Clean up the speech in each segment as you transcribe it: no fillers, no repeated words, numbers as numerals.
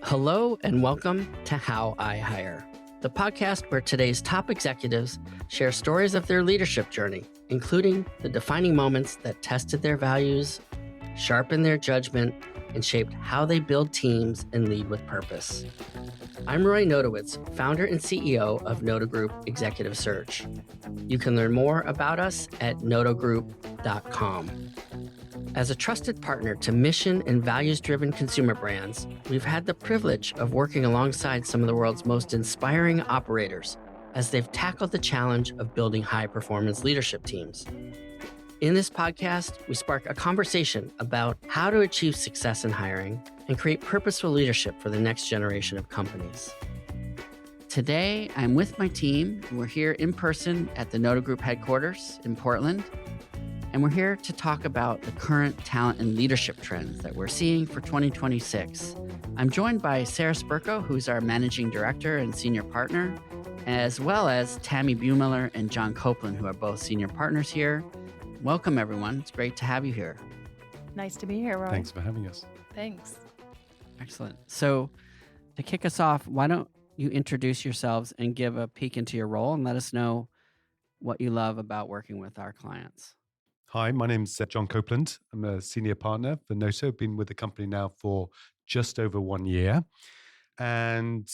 Hello and welcome to How I Hire, the podcast where today's top executives share stories of their leadership journey, including the defining moments that tested their values, sharpened their judgment, and shaped how they build teams and lead with purpose. I'm Roy Notowitz, founder and CEO of Noto Group Executive Search. You can learn more about us at notogroup.com. As a trusted partner to mission and values-driven consumer brands, we've had the privilege of working alongside some of the world's most inspiring operators as they've tackled the challenge of building high-performance leadership teams. In this podcast, we spark a conversation about how to achieve success in hiring and create purposeful leadership for the next generation of companies. Today, I'm with my team. We're here in person at the Noto Group headquarters in Portland. And we're here to talk about the current talent and leadership trends that we're seeing for 2026. I'm joined by Sarah Spurko, who's our managing director and senior partner, as well as Tammy Buemiller and John Copeland, who are both senior partners here. Welcome, everyone. It's great to have you here. Nice to be here, Roy. Thanks for having us. Thanks. Excellent. So to kick us off, why don't you introduce yourselves and give a peek into your role and let us know what you love about working with our clients. Hi, my name's John Copeland. I'm a senior partner for Noto. I've been with the company now for just over 1 year. And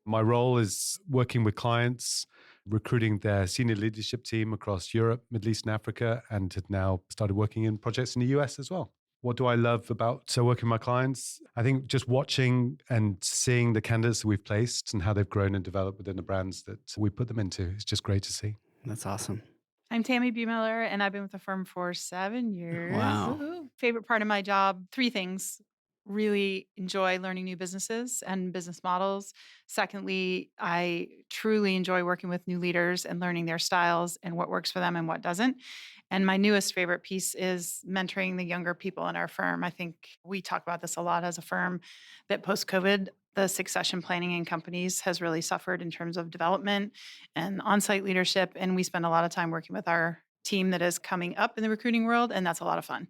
my role is working with clients, recruiting their senior leadership team across Europe, Middle East, and Africa, and have now started working in projects in the US as well. What do I love about working with my clients? I think just watching and seeing the candidates that we've placed and how they've grown and developed within the brands that we put them into. It's just great to see. That's awesome. I'm Tammy Buemiller, and I've been with the firm for 7 years. Wow. Woo-hoo. Favorite part of my job, 3 things. Really enjoy learning new businesses and business models. Secondly, I truly enjoy working with new leaders and learning their styles and what works for them and what doesn't. And my newest favorite piece is mentoring the younger people in our firm. I think we talk about this a lot as a firm, that post-COVID, the succession planning in companies has really suffered in terms of development and on-site leadership. And we spend a lot of time working with our team that is coming up in the recruiting world, and that's a lot of fun.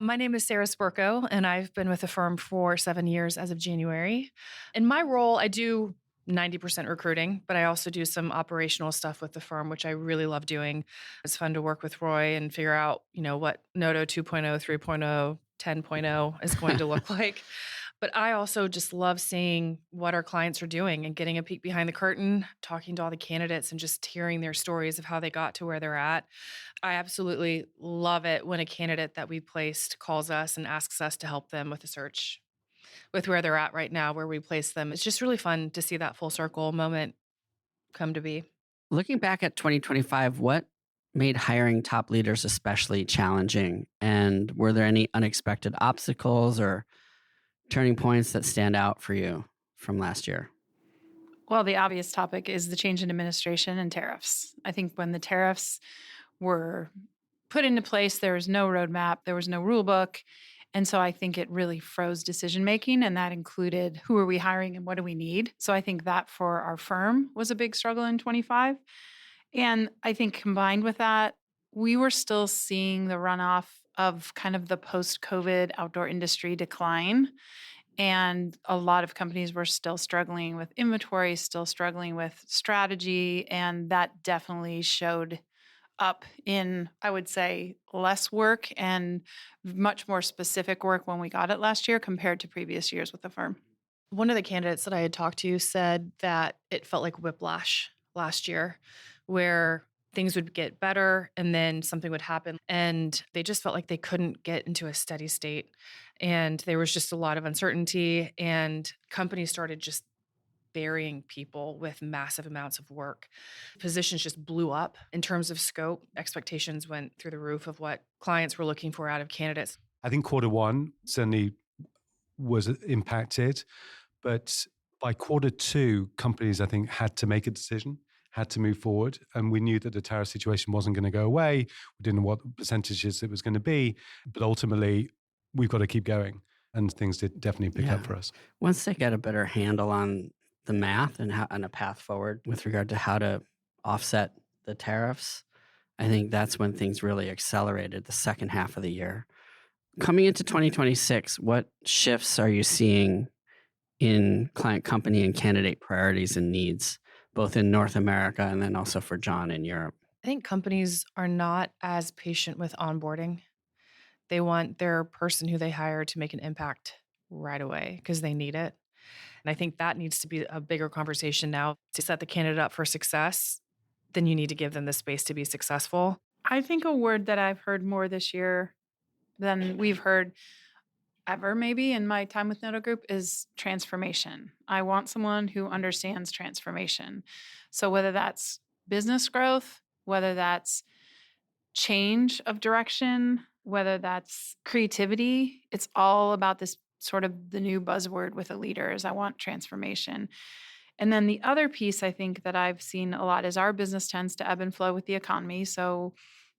My name is Sarah Spurko, and I've been with the firm for 7 years as of January. In my role, I do 90% recruiting, but I also do some operational stuff with the firm, which I really love doing. It's fun to work with Roy and figure out, what Noto 2.0, 3.0, 10.0 is going to look like. But I also just love seeing what our clients are doing and getting a peek behind the curtain, talking to all the candidates and just hearing their stories of how they got to where they're at. I absolutely love it when a candidate that we placed calls us and asks us to help them with a search, with where they're at right now, where we place them. It's just really fun to see that full circle moment come to be. Looking back at 2025, what made hiring top leaders especially challenging? And were there any unexpected obstacles or turning points that stand out for you from last year? Well, the obvious topic is the change in administration and tariffs. I think when the tariffs were put into place, there was no roadmap, there was no rule book. And so I think it really froze decision making, and that included who are we hiring and what do we need. So I think that for our firm was a big struggle in 25. And I think combined with that, we were still seeing the runoff of kind of the post-COVID outdoor industry decline. And a lot of companies were still struggling with inventory, still struggling with strategy. And that definitely showed up in, I would say, less work and much more specific work when we got it last year compared to previous years with the firm. One of the candidates that I had talked to said that it felt like whiplash last year, where things would get better and then something would happen. And they just felt like they couldn't get into a steady state. And there was just a lot of uncertainty, and companies started just burying people with massive amounts of work. Positions just blew up in terms of scope. Expectations went through the roof of what clients were looking for out of candidates. I think Q1 certainly was impacted, but by Q2, companies, I think, had to make a decision, had to move forward. And we knew that the tariff situation wasn't going to go away. We didn't know what percentages it was going to be. But ultimately, we've got to keep going. And things did definitely pick up for us. Once they get a better handle on the math and a path forward with regard to how to offset the tariffs, I think that's when things really accelerated the second half of the year. Coming into 2026, what shifts are you seeing in client company and candidate priorities and needs, both in North America and then also for John in Europe? I think companies are not as patient with onboarding. They want their person who they hire to make an impact right away because they need it. And I think that needs to be a bigger conversation now to set the candidate up for success. Then you need to give them the space to be successful. I think a word that I've heard more this year than we've heard ever maybe in my time with Noto Group is transformation. I want someone who understands transformation. So whether that's business growth, whether that's change of direction, whether that's creativity, it's all about this sort of the new buzzword with a leader is I want transformation. And then the other piece I think that I've seen a lot is our business tends to ebb and flow with the economy. So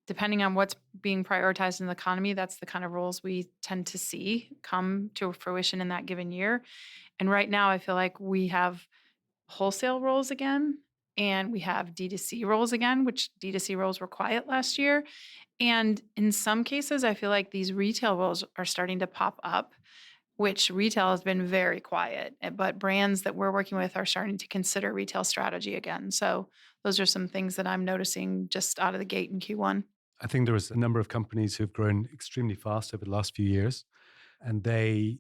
depending on what's being prioritized in the economy, that's the kind of roles we tend to see come to fruition in that given year. And right now I feel like we have wholesale roles again and we have D2C roles again, which D2C roles were quiet last year. And in some cases, I feel like these retail roles are starting to pop up, which retail has been very quiet, but brands that we're working with are starting to consider retail strategy again. So those are some things that I'm noticing just out of the gate in Q1. I think there is a number of companies who've grown extremely fast over the last few years, and they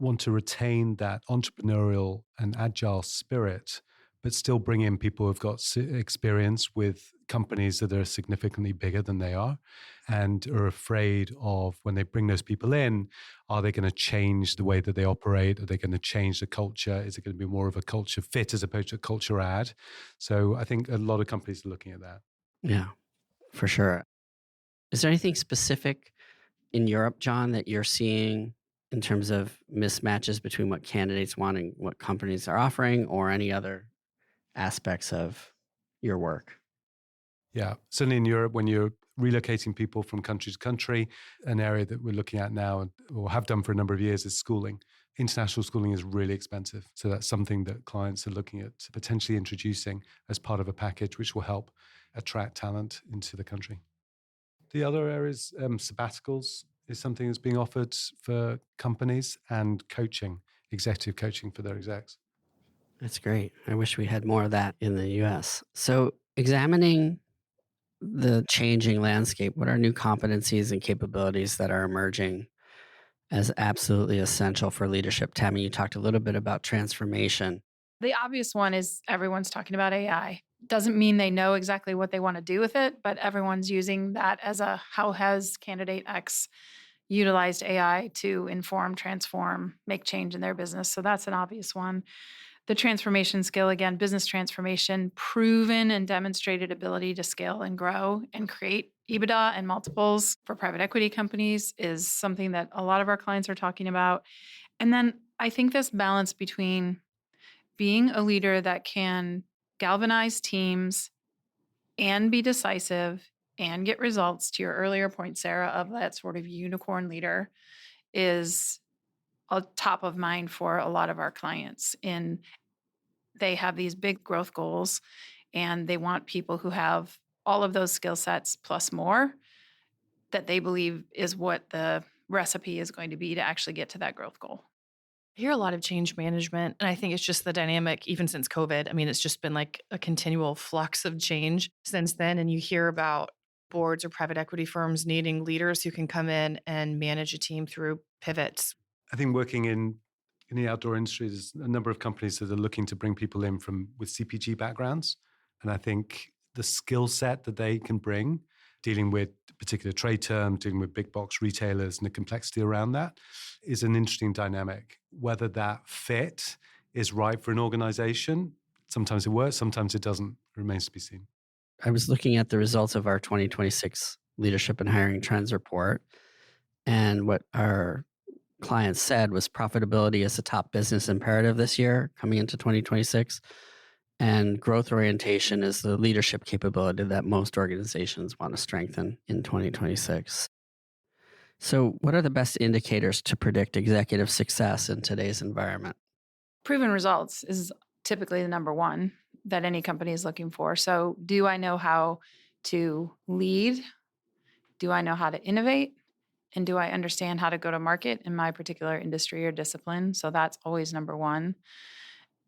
want to retain that entrepreneurial and agile spirit, but still bring in people who've got experience with companies that are significantly bigger than they are and are afraid of when they bring those people in, are they going to change the way that they operate? Are they going to change the culture? Is it going to be more of a culture fit as opposed to a culture add? So I think a lot of companies are looking at that. Yeah, for sure. Is there anything specific in Europe, John, that you're seeing in terms of mismatches between what candidates want and what companies are offering, or any other aspects of your work? Yeah, certainly in Europe, when you're relocating people from country to country, an area that we're looking at now or have done for a number of years is schooling. International schooling is really expensive. So that's something that clients are looking at potentially introducing as part of a package, which will help attract talent into the country. The other areas, sabbaticals is something that's being offered for companies, and coaching, executive coaching for their execs. That's great. I wish we had more of that in the US. So, examining the changing landscape, what are new competencies and capabilities that are emerging as absolutely essential for leadership? Tammy, you talked a little bit about transformation. The obvious one is everyone's talking about AI. Doesn't mean they know exactly what they want to do with it, but everyone's using that as a how has candidate X utilized AI to inform, transform, make change in their business. So that's an obvious one. The transformation skill, again, business transformation, proven and demonstrated ability to scale and grow and create EBITDA and multiples for private equity companies is something that a lot of our clients are talking about. And then I think this balance between being a leader that can galvanize teams and be decisive and get results, to your earlier point, Sarah, of that sort of unicorn leader is a top of mind for a lot of our clients. In they have these big growth goals and they want people who have all of those skill sets plus more that they believe is what the recipe is going to be to actually get to that growth goal. I hear a lot of change management, and I think it's just the dynamic, even since COVID. I mean, it's just been like a continual flux of change since then. And you hear about boards or private equity firms needing leaders who can come in and manage a team through pivots. I think working in the outdoor industry, there's a number of companies that are looking to bring people in with CPG backgrounds. And I think the skill set that they can bring, dealing with particular trade terms, dealing with big box retailers and the complexity around that is an interesting dynamic. Whether that fit is right for an organization, sometimes it works, sometimes it doesn't. It remains to be seen. I was looking at the results of our 2026 Leadership and Hiring Trends report, and what our clients said was profitability is a top business imperative this year coming into 2026. And growth orientation is the leadership capability that most organizations want to strengthen in 2026. So, what are the best indicators to predict executive success in today's environment? Proven results is typically the number one that any company is looking for. So, do I know how to lead? Do I know how to innovate? And do I understand how to go to market in my particular industry or discipline? So that's always number one.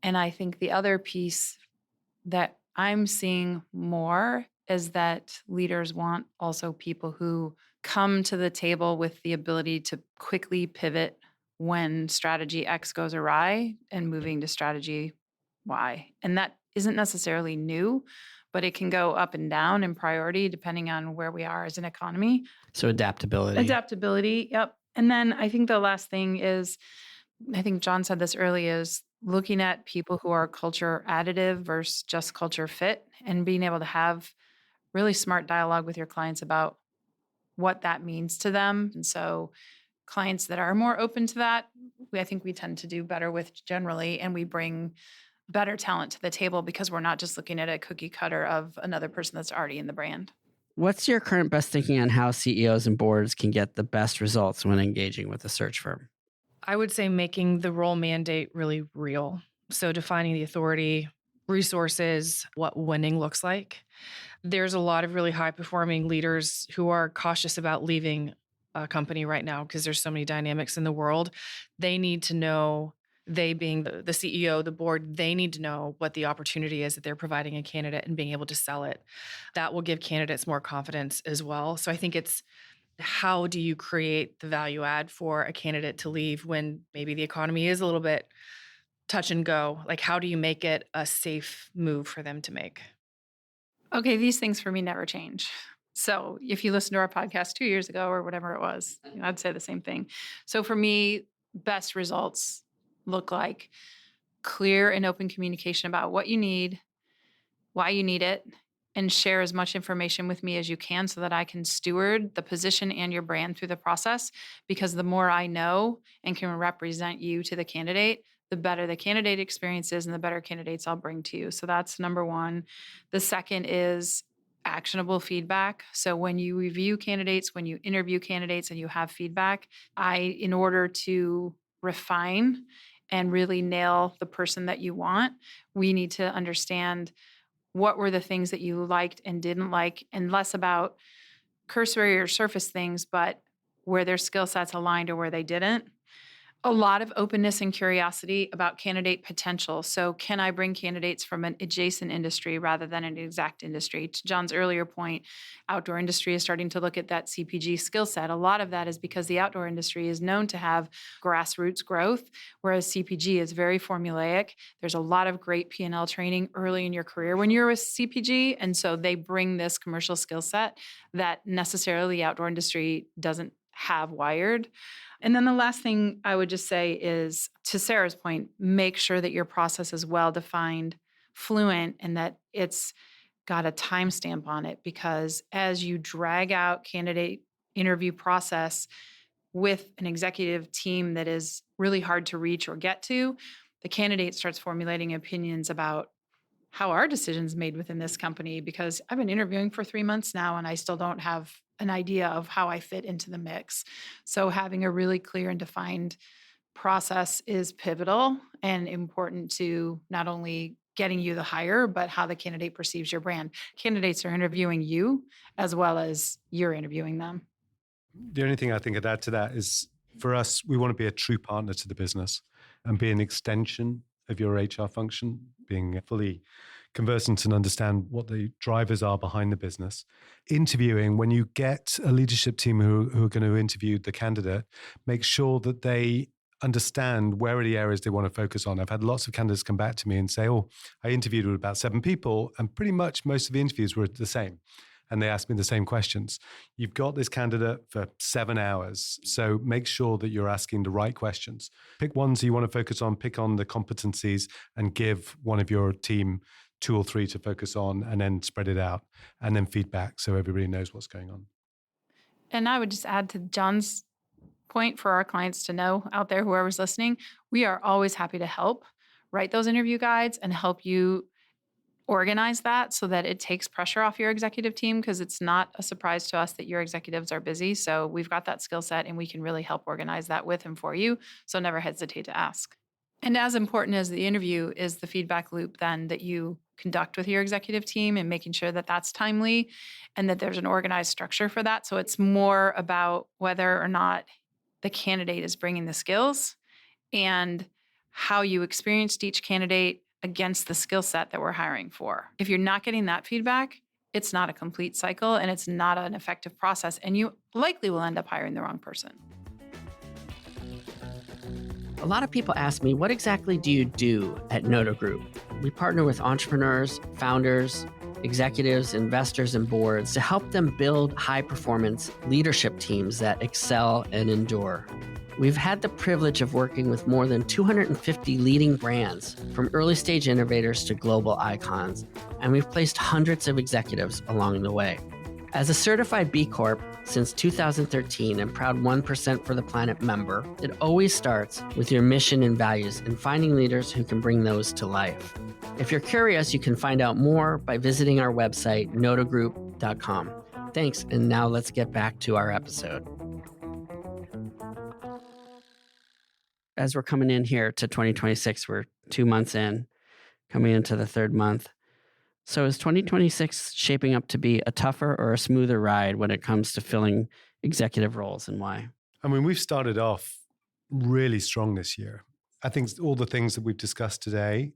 And I think the other piece that I'm seeing more is that leaders want also people who come to the table with the ability to quickly pivot when strategy X goes awry and moving to strategy Y. And that isn't necessarily new, but it can go up and down in priority depending on where we are as an economy. So adaptability. Adaptability, yep. And then I think the last thing is, I think John said this early, is looking at people who are culture additive versus just culture fit, and being able to have really smart dialogue with your clients about what that means to them. And so clients that are more open to that, I think we tend to do better with generally, and we bring better talent to the table because we're not just looking at a cookie cutter of another person that's already in the brand. What's your current best thinking on how CEOs and boards can get the best results when engaging with a search firm? I would say making the role mandate really real. So defining the authority, resources, what winning looks like. There's a lot of really high performing leaders who are cautious about leaving a company right now because there's so many dynamics in the world. They need to know, they being the CEO, the board, they need to know what the opportunity is that they're providing a candidate and being able to sell it. That will give candidates more confidence as well. So I think it's, how do you create the value add for a candidate to leave when maybe the economy is a little bit touch and go? Like, how do you make it a safe move for them to make? Okay, these things for me never change. So if you listen to our podcast 2 years ago or whatever it was, I'd say the same thing. So for me, best results look like clear and open communication about what you need, why you need it, and share as much information with me as you can so that I can steward the position and your brand through the process. Because the more I know and can represent you to the candidate, the better the candidate experience is and the better candidates I'll bring to you. So that's number one. The second is actionable feedback. So when you review candidates, when you interview candidates and you have feedback, in order to refine and really nail the person that you want, we need to understand what were the things that you liked and didn't like, and less about cursory or surface things, but where their skill sets aligned or where they didn't. A lot of openness and curiosity about candidate potential. So can I bring candidates from an adjacent industry rather than an exact industry? To John's earlier point, outdoor industry is starting to look at that CPG skill set. A lot of that is because the outdoor industry is known to have grassroots growth, whereas CPG is very formulaic. There's a lot of great P&L training early in your career when you're with CPG, and so they bring this commercial skill set that necessarily the outdoor industry doesn't have wired. And then the last thing I would just say is, to Sarah's point, make sure that your process is well defined, fluent, and that it's got a timestamp on it. Because as you drag out candidate interview process with an executive team that is really hard to reach or get to, the candidate starts formulating opinions about how are decisions made within this company, because I've been interviewing for 3 months now and I still don't have an idea of how I fit into the mix. So having a really clear and defined process is pivotal and important to not only getting you the hire, but how the candidate perceives your brand. Candidates are interviewing you as well as you're interviewing them. The only thing I think I'd add to that is, for us, we want to be a true partner to the business and be an extension of your HR function, being fully conversant and understand what the drivers are behind the business. Interviewing, when you get a leadership team who are going to interview the candidate, make sure that they understand where are the areas they want to focus on. I've had lots of candidates come back to me and say, oh, I interviewed with about 7 people and pretty much most of the interviews were the same. And they asked me the same questions. You've got this candidate for 7 hours. So make sure that you're asking the right questions. Pick ones you want to focus on, pick on the competencies, and give one of your team 2 or 3 to focus on, and then spread it out, and then feedback so everybody knows what's going on. And I would just add to John's point for our clients to know out there, whoever's listening, we are always happy to help write those interview guides and help you organize that so that it takes pressure off your executive team, because it's not a surprise to us that your executives are busy. So we've got that skill set and we can really help organize that with and for you. So never hesitate to ask. And as important as the interview is the feedback loop then that you conduct with your executive team and making sure that that's timely and that there's an organized structure for that. So it's more about whether or not the candidate is bringing the skills and how you experienced each candidate against the skill set that we're hiring for. If you're not getting that feedback, it's not a complete cycle and it's not an effective process, and you likely will end up hiring the wrong person. A lot of people ask me, what exactly do you do at Noto Group? We partner with entrepreneurs, founders, executives, investors, and boards to help them build high-performance leadership teams that excel and endure. We've had the privilege of working with more than 250 leading brands, from early-stage innovators to global icons, and we've placed hundreds of executives along the way. As a certified B Corp since 2013 and proud 1% for the Planet member, it always starts with your mission and values and finding leaders who can bring those to life. If you're curious, you can find out more by visiting our website, notogroup.com. Thanks, and now let's get back to our episode. As we're coming in here to 2026, we're 2 months in, coming into the third month. So is 2026 shaping up to be a tougher or a smoother ride when it comes to filling executive roles, and why? I mean, we've started off really strong this year. I think all the things that we've discussed today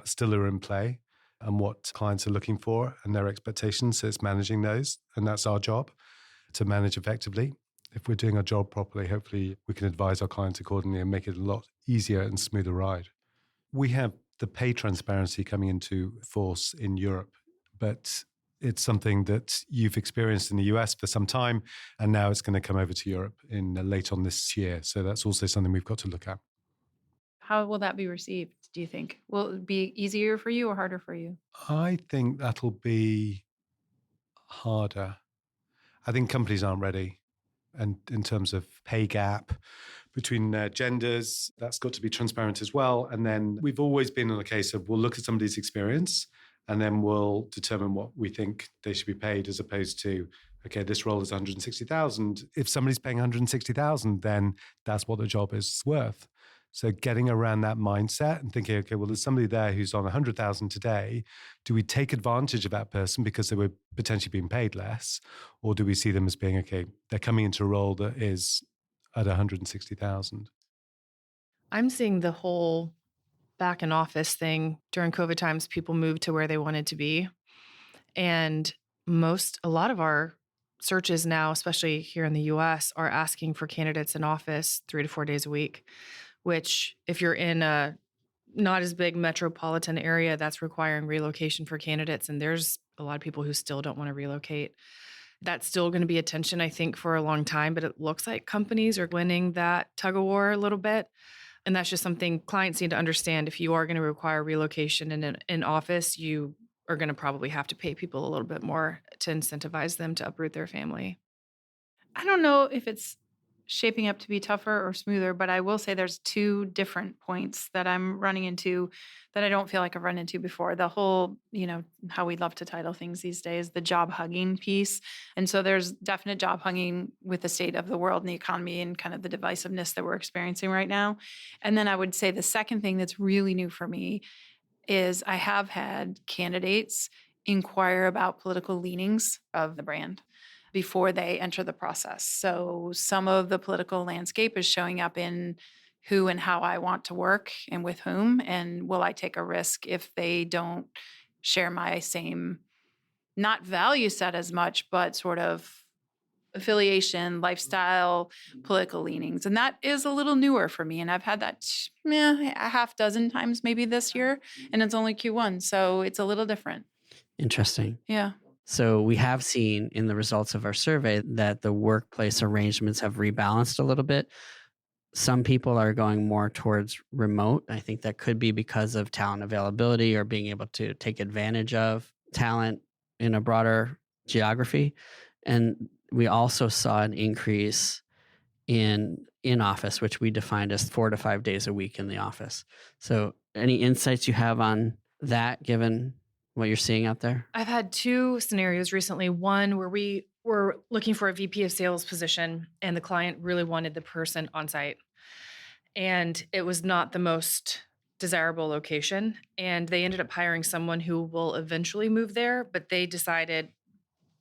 still are in play and what clients are looking for and their expectations. So it's managing those. And that's our job, to manage effectively. If we're doing our job properly, hopefully we can advise our clients accordingly and make it a lot easier and smoother ride. We have the pay transparency coming into force in Europe, but it's something that you've experienced in the US for some time, and now it's going to come over to Europe in late on this year. So that's also something we've got to look at. How will that be received, do you think? Will it be easier for you or harder for you? I think that'll be harder. I think companies aren't ready. And in terms of pay gap between genders, that's got to be transparent as well. And then we've always been in a case of we'll look at somebody's experience and then we'll determine what we think they should be paid, as opposed to, okay, this role is 160,000. If somebody's paying 160,000, then that's what the job is worth. So getting around that mindset and thinking, okay, well, there's somebody there who's on 100,000 today. Do we take advantage of that person because they were potentially being paid less? Or do we see them as being, okay, they're coming into a role that is at 160,000? I'm seeing the whole back in office thing during COVID times. People moved to where they wanted to be. And a lot of our searches now, especially here in the US, are asking for candidates in office 3 to 4 days a week, which if you're in a not as big metropolitan area, that's requiring relocation for candidates. And there's a lot of people who still don't want to relocate. That's still going to be a tension, I think, for a long time, but it looks like companies are winning that tug of war a little bit. And that's just something clients need to understand. If you are going to require relocation in office, you are going to probably have to pay people a little bit more to incentivize them to uproot their family. I don't know if it's shaping up to be tougher or smoother, but I will say there's 2 different points that I'm running into that I don't feel like I've run into before. The whole, how we love to title things these days, the job hugging piece. And so there's definite job hugging with the state of the world and the economy and kind of the divisiveness that we're experiencing right now. And then I would say the second thing that's really new for me is I have had candidates inquire about political leanings of the brand before they enter the process. So some of the political landscape is showing up in who and how I want to work and with whom, and will I take a risk if they don't share my same, not value set as much, but sort of affiliation, lifestyle, political leanings. And that is a little newer for me. And I've had that a half dozen times maybe this year, and it's only Q1. So it's a little different. Interesting. Yeah. So we have seen in the results of our survey that the workplace arrangements have rebalanced a little bit. Some people are going more towards remote. I think that could be because of talent availability or being able to take advantage of talent in a broader geography. And we also saw an increase in office, which we defined as 4 to 5 days a week in the office. So any insights you have on that, given what you're seeing out there? I've had 2 scenarios recently. One where we were looking for a VP of sales position and the client really wanted the person on site. And it was not the most desirable location, and they ended up hiring someone who will eventually move there, but they decided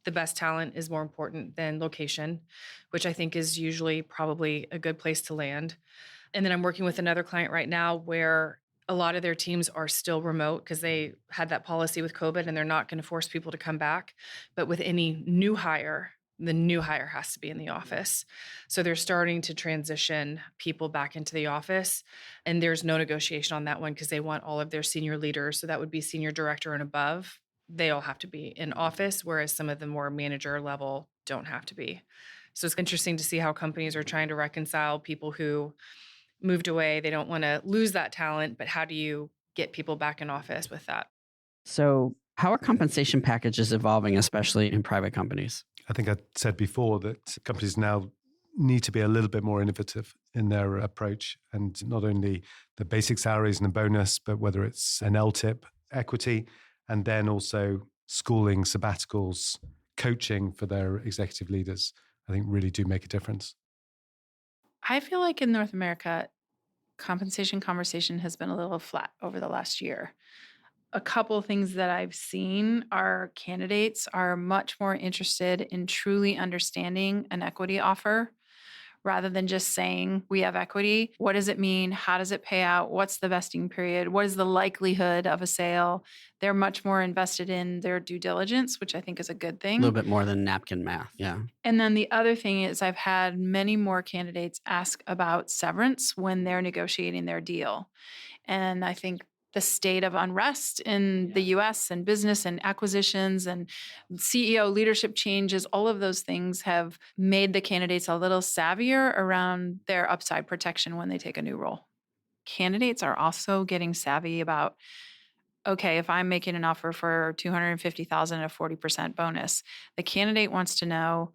the best talent is more important than location, which I think is usually probably a good place to land. And then I'm working with another client right now where a lot of their teams are still remote because they had that policy with COVID and they're not going to force people to come back. But with any new hire, the new hire has to be in the office. So they're starting to transition people back into the office. And there's no negotiation on that one because they want all of their senior leaders. So that would be senior director and above. They all have to be in office, whereas some of the more manager level don't have to be. So it's interesting to see how companies are trying to reconcile people who moved away. They don't want to lose that talent, but how do you get people back in office with that? So, how are compensation packages evolving, especially in private companies? I think I said before that companies now need to be a little bit more innovative in their approach, and not only the basic salaries and a bonus, but whether it's an LTIP, equity, and then also schooling, sabbaticals, coaching for their executive leaders, I think really do make a difference. I feel like in North America, compensation conversation has been a little flat over the last year. A couple of things that I've seen are candidates are much more interested in truly understanding an equity offer rather than just saying, we have equity. What does it mean? How does it pay out? What's the vesting period? What is the likelihood of a sale? They're much more invested in their due diligence, which I think is a good A thing. little bit more than napkin math. Yeah. And then the other thing is I've had many more candidates ask about severance when they're negotiating their deal. And I think the state of unrest in the US and business and acquisitions and CEO leadership changes, all of those things have made the candidates a little savvier around their upside protection when they take a new role. Candidates are also getting savvy about, okay, if I'm making an offer for $250,000 and a 40% bonus, the candidate wants to know,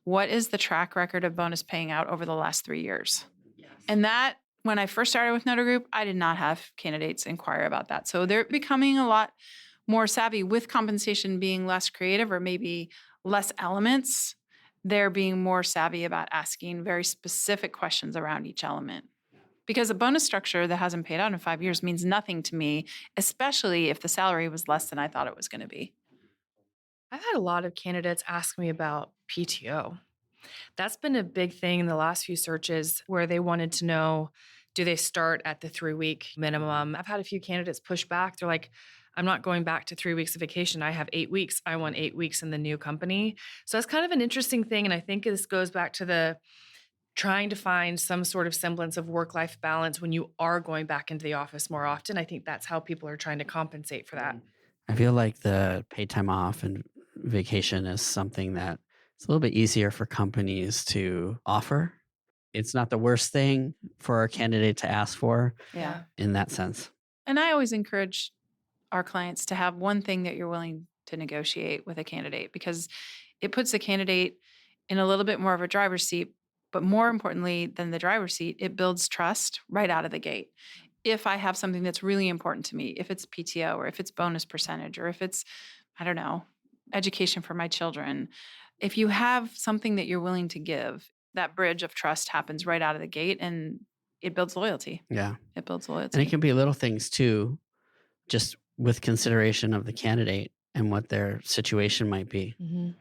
what is the track record of bonus paying out over the last 3 years? And that, when I first started with Noto Group, I did not have candidates inquire about that. So they're becoming a lot more savvy with compensation being less creative or maybe less elements. They're being more savvy about asking very specific questions around each element. Because a bonus structure that hasn't paid out in 5 years means nothing to me, especially if the salary was less than I thought it was going to be. I've had a lot of candidates ask me about PTO. That's been a big thing in the last few searches where they wanted to know, do they start at the 3-week minimum? I've had a few candidates push back. They're like, I'm not going back to 3 weeks of vacation. I have 8 weeks. I want 8 weeks in the new company. So that's kind of an interesting thing. And I think this goes back to the trying to find some sort of semblance of work-life balance when you are going back into the office more often. I think that's how people are trying to compensate for that. I feel like the paid time off and vacation is something that it's a little bit easier for companies to offer. It's not the worst thing for a candidate to ask for Yeah. in that sense. And I always encourage our clients to have one thing that you're willing to negotiate with a candidate because it puts the candidate in a little bit more of a driver's seat. But more importantly than the driver's seat, it builds trust right out of the gate. If I have something that's really important to me, if it's PTO or if it's bonus percentage or if it's, I don't know, education for my children, if you have something that you're willing to give, that bridge of trust happens right out of the gate and it builds loyalty. Yeah. It builds loyalty. And it can be little things too, just with consideration of the candidate and what their situation might be. Mm-hmm.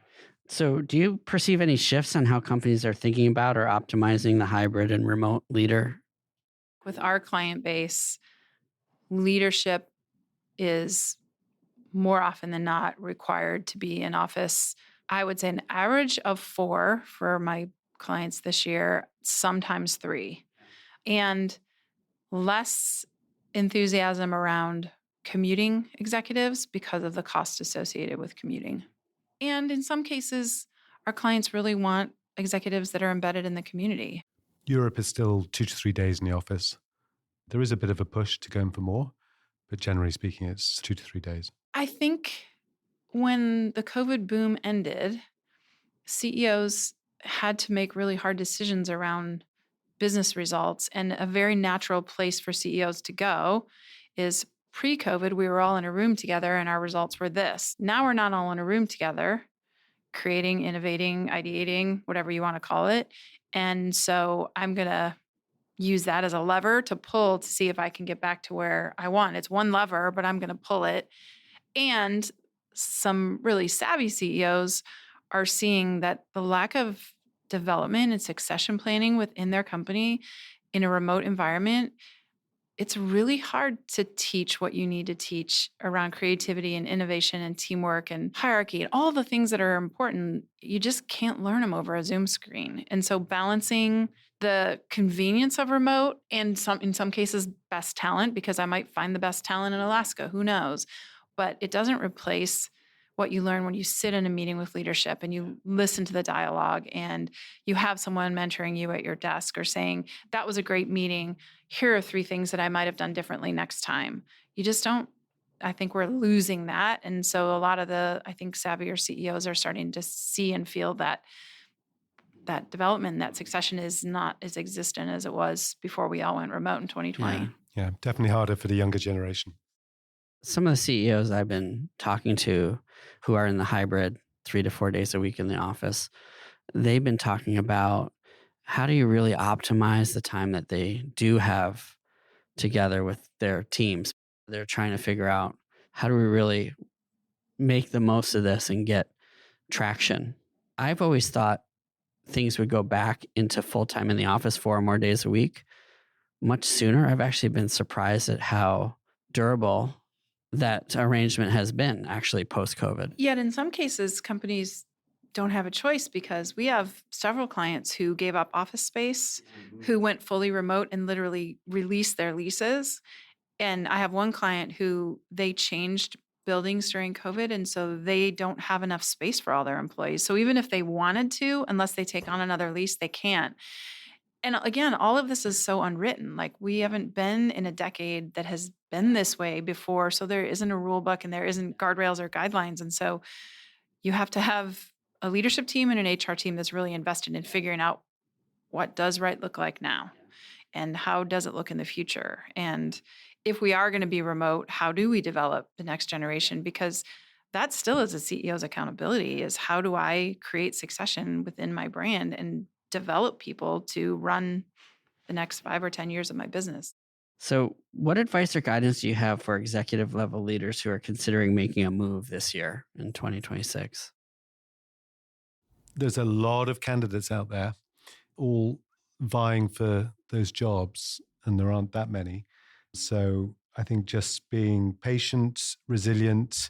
So, do you perceive any shifts on how companies are thinking about or optimizing the hybrid and remote leader? With our client base, leadership is more often than not required to be in office. I would say an average of 4 for my clients this year, sometimes 3. And less enthusiasm around commuting executives because of the cost associated with commuting. And in some cases, our clients really want executives that are embedded in the community. Europe is still 2 to 3 days in the office. There is a bit of a push to go in for more, but generally speaking, it's 2 to 3 days. I think when the COVID boom ended, CEOs had to make really hard decisions around business results. And a very natural place for CEOs to go is pre-COVID, we were all in a room together and our results were this. Now we're not all in a room together, creating, innovating, ideating, whatever you want to call it. And so I'm going to use that as a lever to pull to see if I can get back to where I want. It's one lever, but I'm going to pull it. And some really savvy CEOs are seeing that the lack of development and succession planning within their company in a remote environment, it's really hard to teach what you need to teach around creativity and innovation and teamwork and hierarchy and all the things that are important. You just can't learn them over a Zoom screen. And so balancing the convenience of remote and in some cases best talent, because I might find the best talent in Alaska, who knows, but it doesn't replace what you learn when you sit in a meeting with leadership and you listen to the dialogue and you have someone mentoring you at your desk or saying, that was a great meeting. Here are 3 things that I might have done differently next time. You just don't, I think we're losing that. And so a lot of I think savvier CEOs are starting to see and feel that development, that succession is not as existent as it was before we all went remote in 2020. Yeah. Yeah, definitely harder for the younger generation. Some of the CEOs I've been talking to who are in the hybrid 3 to 4 days a week in the office, they've been talking about how do you really optimize the time that they do have together with their teams. They're trying to figure out how do we really make the most of this and get traction. I've always thought things would go back into full-time in the office 4 or more days a week much sooner. I've actually been surprised at how durable that arrangement has been actually post-COVID. Yet in some cases, companies don't have a choice because we have several clients who gave up office space, who went fully remote and literally released their leases. And I have one client who they changed buildings during COVID. And so they don't have enough space for all their employees. So even if they wanted to, unless they take on another lease, they can't. And again, all of this is so unwritten. Like we haven't been in a decade that has been this way before. So there isn't a rule book and there isn't guardrails or guidelines. And so you have to have a leadership team and an HR team that's really invested in figuring out what does right look like now and how does it look in the future. And if we are going to be remote, how do we develop the next generation? Because that still is a CEO's accountability is how do I create succession within my brand and develop people to run the next 5 or 10 years of my business. So, what advice or guidance do you have for executive level leaders who are considering making a move this year in 2026? There's a lot of candidates out there, all vying for those jobs, and there aren't that many. So I think just being patient, resilient,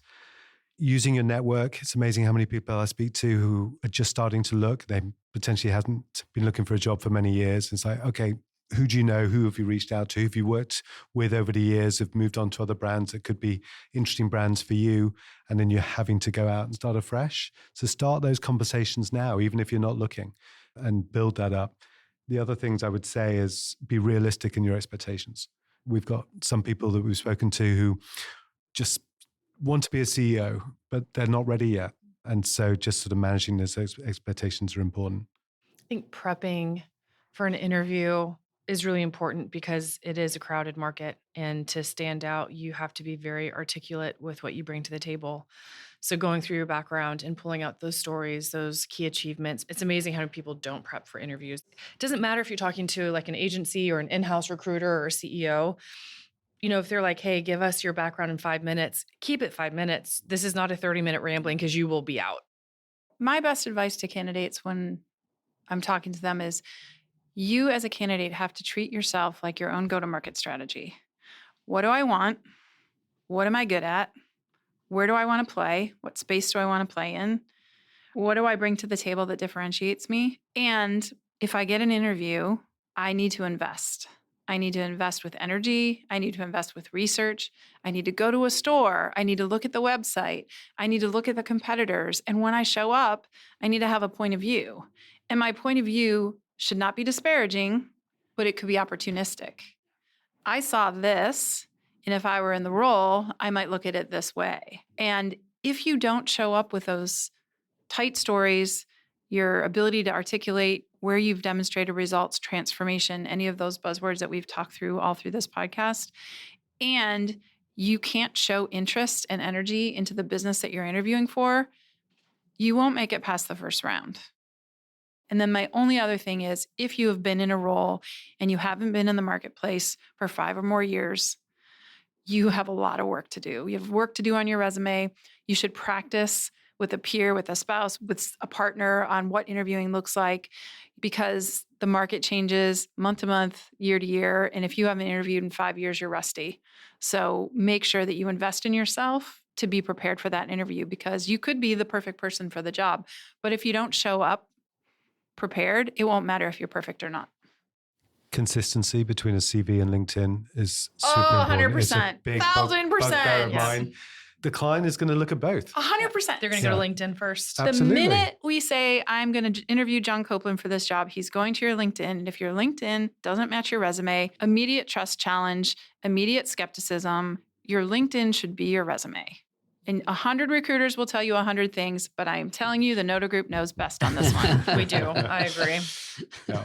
using your network. It's amazing how many people I speak to who are just starting to look. They potentially haven't been looking for a job for many years. It's like, okay, who do you know? Who have you reached out to? Who have you worked with over the years? Have moved on to other brands that could be interesting brands for you? And then you're having to go out and start afresh. So start those conversations now, even if you're not looking, and build that up. The other things I would say is be realistic in your expectations. We've got some people that we've spoken to who just want to be a CEO, but they're not ready yet. And so just sort of managing those expectations are important. I think prepping for an interview is really important because it is a crowded market. And to stand out, you have to be very articulate with what you bring to the table. So going through your background and pulling out those stories, those key achievements, it's amazing how many people don't prep for interviews. It doesn't matter if you're talking to like an agency or an in-house recruiter or a CEO. You know, if they're like, hey, give us your background in 5 minutes, keep it 5 minutes. This is not a 30-minute rambling because you will be out. My best advice to candidates when I'm talking to them is you as a candidate have to treat yourself like your own go-to-market strategy. What do I want? What am I good at? Where do I want to play? What space do I want to play in? What do I bring to the table that differentiates me? And if I get an interview, I need to invest. I need to invest with energy. I need to invest with research. I need to go to a store. I need to look at the website. I need to look at the competitors. And when I show up, I need to have a point of view. And my point of view should not be disparaging, but it could be opportunistic. I saw this, and if I were in the role, I might look at it this way. And if you don't show up with those tight stories, your ability to articulate where you've demonstrated results, transformation, any of those buzzwords that we've talked through all through this podcast, and you can't show interest and energy into the business that you're interviewing for, you won't make it past the first round. And then my only other thing is if you have been in a role and you haven't been in the marketplace for 5 or more years, you have a lot of work to do. You have work to do on your resume. You should practice with a peer, with a spouse, with a partner on what interviewing looks like, because the market changes month to month, year to year. And if you haven't interviewed in 5 years, you're rusty. So make sure that you invest in yourself to be prepared for that interview, because you could be the perfect person for the job. But if you don't show up prepared, it won't matter if you're perfect or not. Consistency between a CV and LinkedIn is super Oh, important. It's a 100%. big 1000%. bugbear of Yes. mine. The client is going to look at both. 100%. They're going to go to LinkedIn first. Absolutely. The minute we say, I'm going to interview John Copeland for this job, he's going to your LinkedIn. And if your LinkedIn doesn't match your resume, immediate trust challenge, immediate skepticism, your LinkedIn should be your resume. And 100 recruiters will tell you 100 things, but I am telling you, the Noto Group knows best on this one. We do. I agree. Yeah.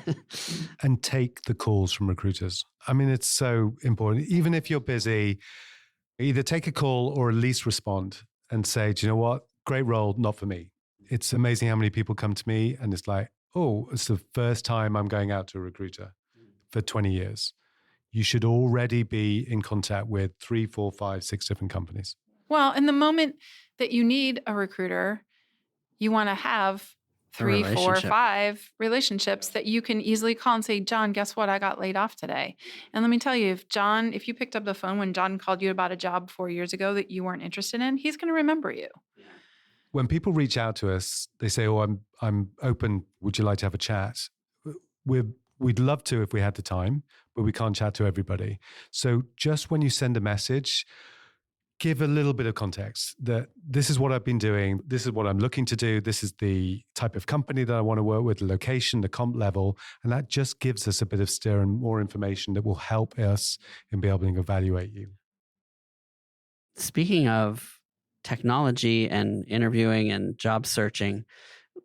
And take the calls from recruiters. I mean, it's so important. Even if you're busy, either take a call or at least respond and say, do you know what? Great role, not for me. It's amazing how many people come to me and it's like, oh, it's the first time I'm going out to a recruiter for 20 years. You should already be in contact with 3, 4, 5, 6 different companies. Well, in the moment that you need a recruiter, you want to have 3, 4, relationship. 5 relationships that you can easily call and say, John, guess what? I got laid off today. And let me tell you, if you picked up the phone when John called you about a job 4 years ago that you weren't interested in, he's going to remember you. When people reach out to us, they say, oh, I'm open. Would you like to have a chat? We'd love to if we had the time, but we can't chat to everybody. So just when you send a message, give a little bit of context that this is what I've been doing. This is what I'm looking to do. This is the type of company that I want to work with, the location, the comp level. And that just gives us a bit of steer and more information that will help us in being able to evaluate you. Speaking of technology and interviewing and job searching,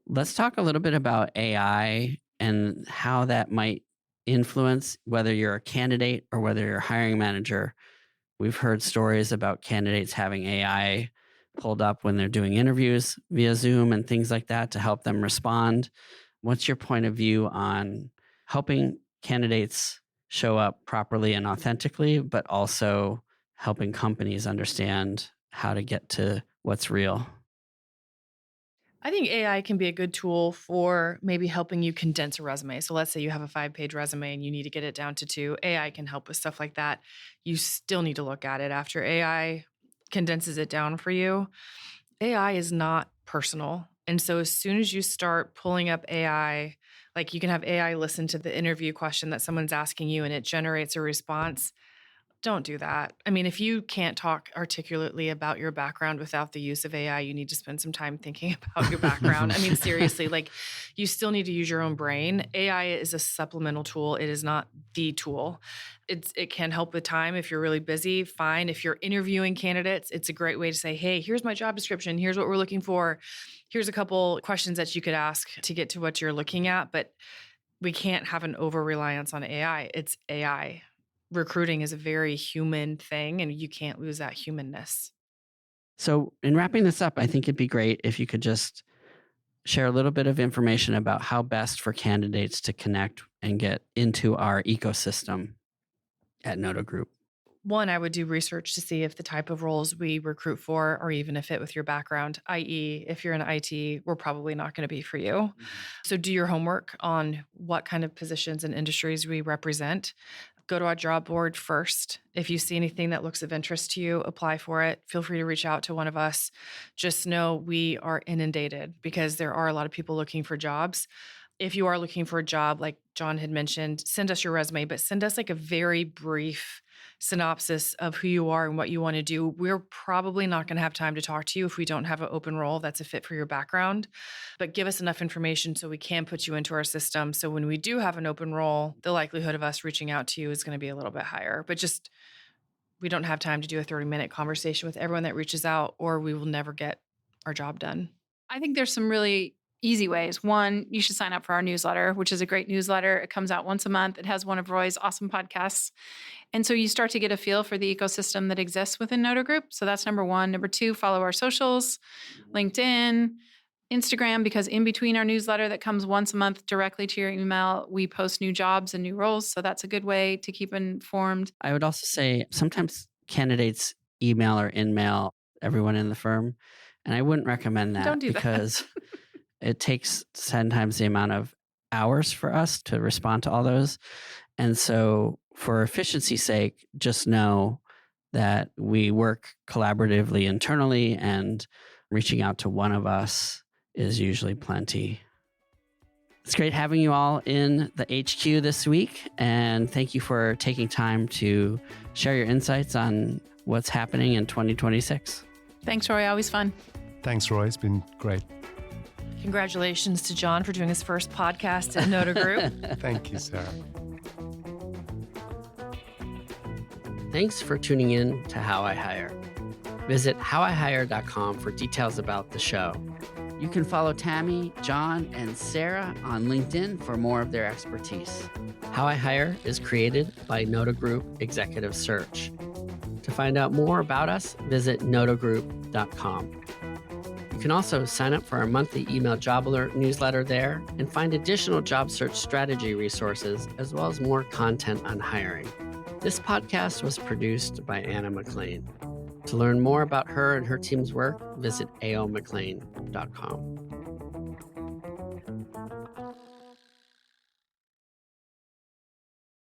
let's talk a little bit about AI and how that might influence whether you're a candidate or whether you're a hiring manager. We've heard stories about candidates having AI pulled up when they're doing interviews via Zoom and things like that to help them respond. What's your point of view on helping candidates show up properly and authentically, but also helping companies understand how to get to what's real? I think AI can be a good tool for maybe helping you condense a resume. So let's say you have a 5-page resume and you need to get it down to 2. AI can help with stuff like that. You still need to look at it after AI condenses it down for you. AI is not personal. And so as soon as you start pulling up AI, like you can have AI listen to the interview question that someone's asking you and it generates a response. Don't do that. I mean, if you can't talk articulately about your background without the use of AI, you need to spend some time thinking about your background. I mean, seriously, like you still need to use your own brain. AI is a supplemental tool. It is not the tool. It can help with time. If you're really busy, fine. If you're interviewing candidates, it's a great way to say, hey, here's my job description. Here's what we're looking for. Here's a couple questions that you could ask to get to what you're looking at. But we can't have an over-reliance on AI. It's AI. Recruiting is a very human thing, and you can't lose that humanness. So in wrapping this up, I think it'd be great if you could just share a little bit of information about how best for candidates to connect and get into our ecosystem at Noto Group. One, I would do research to see if the type of roles we recruit for are even a fit with your background, i.e., if you're in IT, we're probably not going to be for you. Mm-hmm. So do your homework on what kind of positions and industries we represent. Go to our job board first. If you see anything that looks of interest to you, apply for it. Feel free to reach out to one of us. Just know we are inundated because there are a lot of people looking for jobs. If you are looking for a job, like John had mentioned, send us your resume, but send us like a very brief synopsis of who you are and what you want to do. We're probably not going to have time to talk to you if we don't have an open role that's a fit for your background, but give us enough information so we can put you into our system. So when we do have an open role, the likelihood of us reaching out to you is going to be a little bit higher, but just, we don't have time to do a 30-minute conversation with everyone that reaches out, or we will never get our job done. I think there's some really easy ways. One, you should sign up for our newsletter, which is a great newsletter. It comes out once a month. It has one of Roy's awesome podcasts. And so you start to get a feel for the ecosystem that exists within Noto Group. So that's number one. Number two, follow our socials, LinkedIn, Instagram, because in between our newsletter that comes once a month directly to your email, we post new jobs and new roles. So that's a good way to keep informed. I would also say sometimes candidates email or in-mail everyone in the firm, and I wouldn't recommend that Don't do that. because it takes 10 times the amount of hours for us to respond to all those. And so for efficiency's sake, just know that we work collaboratively internally, and reaching out to one of us is usually plenty. It's great having you all in the HQ this week, and thank you for taking time to share your insights on what's happening in 2026. Thanks, Roy. Always fun. Thanks, Roy. It's been great. Congratulations to John for doing his first podcast at Noto Group. Thank you, Sarah. Thanks for tuning in to How I Hire. Visit howihire.com for details about the show. You can follow Tammy, John, and Sarah on LinkedIn for more of their expertise. How I Hire is created by Noto Group Executive Search. To find out more about us, visit notogroup.com. You can also sign up for our monthly email job alert newsletter there and find additional job search strategy resources, as well as more content on hiring. This podcast was produced by Anna McLean. To learn more about her and her team's work, visit aomclean.com.